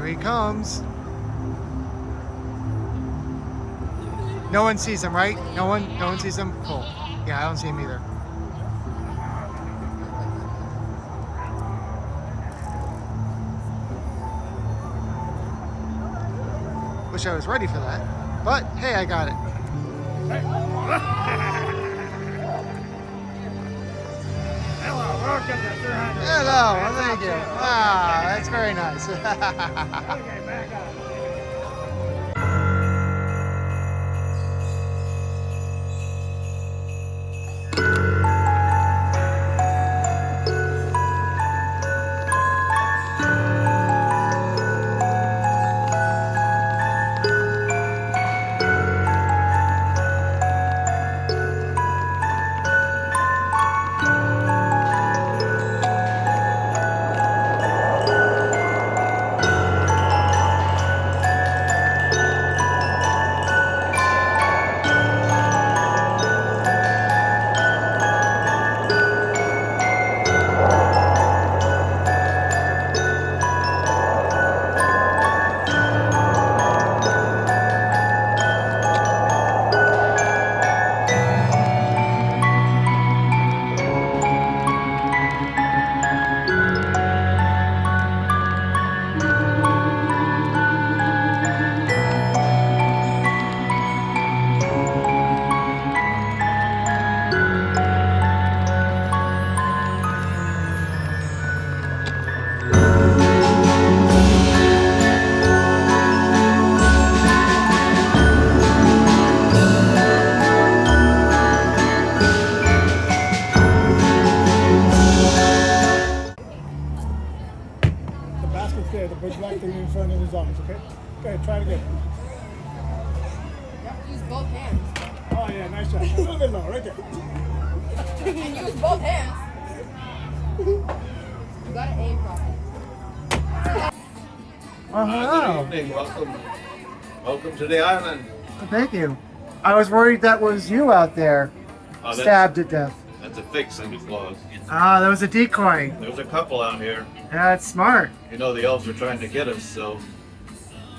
Here he comes. No one sees him, right? No one sees him? Cool. Yeah, I don't see him either. Wish I was ready for that. But hey, I got it. Hello, welcome to 300. Hello, well, thank you. Ah, that's very nice. Okay, back up. The basket's there, the big black thing in front of his arms, okay? Go ahead, try it again. You have to use both hands. Oh yeah, nice shot. A little bit low, right there. And use both hands. You gotta aim properly. Oh, hello. Good evening. Welcome to the island. Thank you. I was worried that was you out there, Oh, stabbed to death. That's a fake Santa Claus. Ah, that was a decoy. There's a couple out here. That's smart. You know the elves are trying to get us, so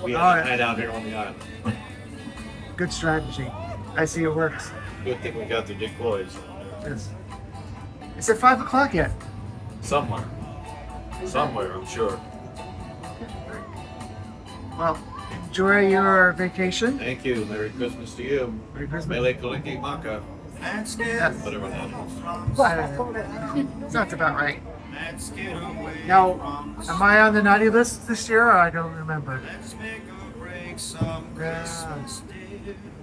we Oh, have yeah. to hide out here on the island. Good strategy. I see it works. Good thing we got the decoys Yes. Is it 5 o'clock yet? somewhere. Somewhere, I'm sure. Well, enjoy your vacation. Thank you. Merry Christmas to you. Merry Christmas. Mele Kaliki Maka. Yes. Whatever that is. But, sounds about right. Now, am I on the naughty list this year? I don't remember. Yeah.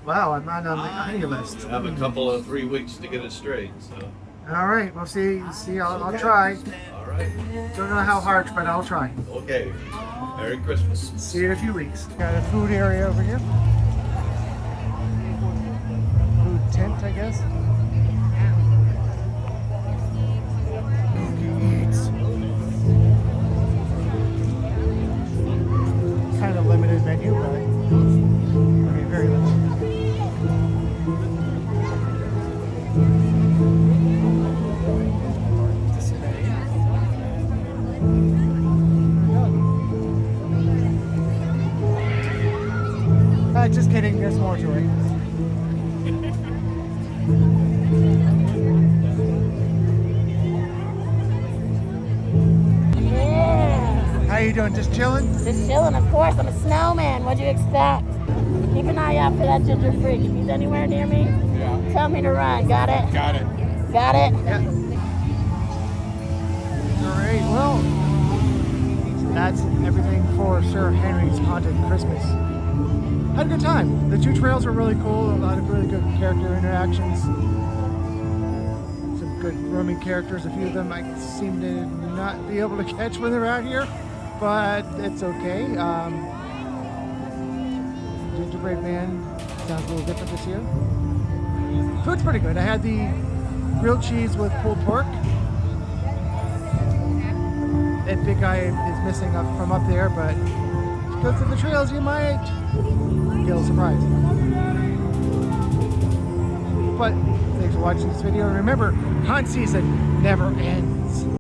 Wow, I'm not on the naughty list. You have a couple of 3 weeks to get it straight, so. All right, we'll see. I'll try. All right. Don't know how hard, but I'll try. Okay. Merry Christmas. See you in a few weeks. Got a food area over here. Food tent, I guess. Kind of limited menu, but I mean, very limited. Just kidding, there's more to it. Yeah. How you doing? Just chilling? Just chilling, of course. I'm a snowman. What'd you expect? Keep an eye out for that ginger freak. If he's anywhere near me, tell me to run. Got it? Got it. Got it? Yeah. All right, well, that's everything for Sir Henry's Haunted Christmas. Had a good time. The 2 trails were really cool. A lot of really good character interactions. Some good roaming characters. A few of them I seem to not be able to catch when they're out here, but it's okay. Gingerbread Man sounds a little different this year. Food's pretty good. I had the grilled cheese with pulled pork. That big guy is missing up from up there, but if you go through the trails, you might get a surprise. But thanks for watching this video, and remember, hunt season never ends.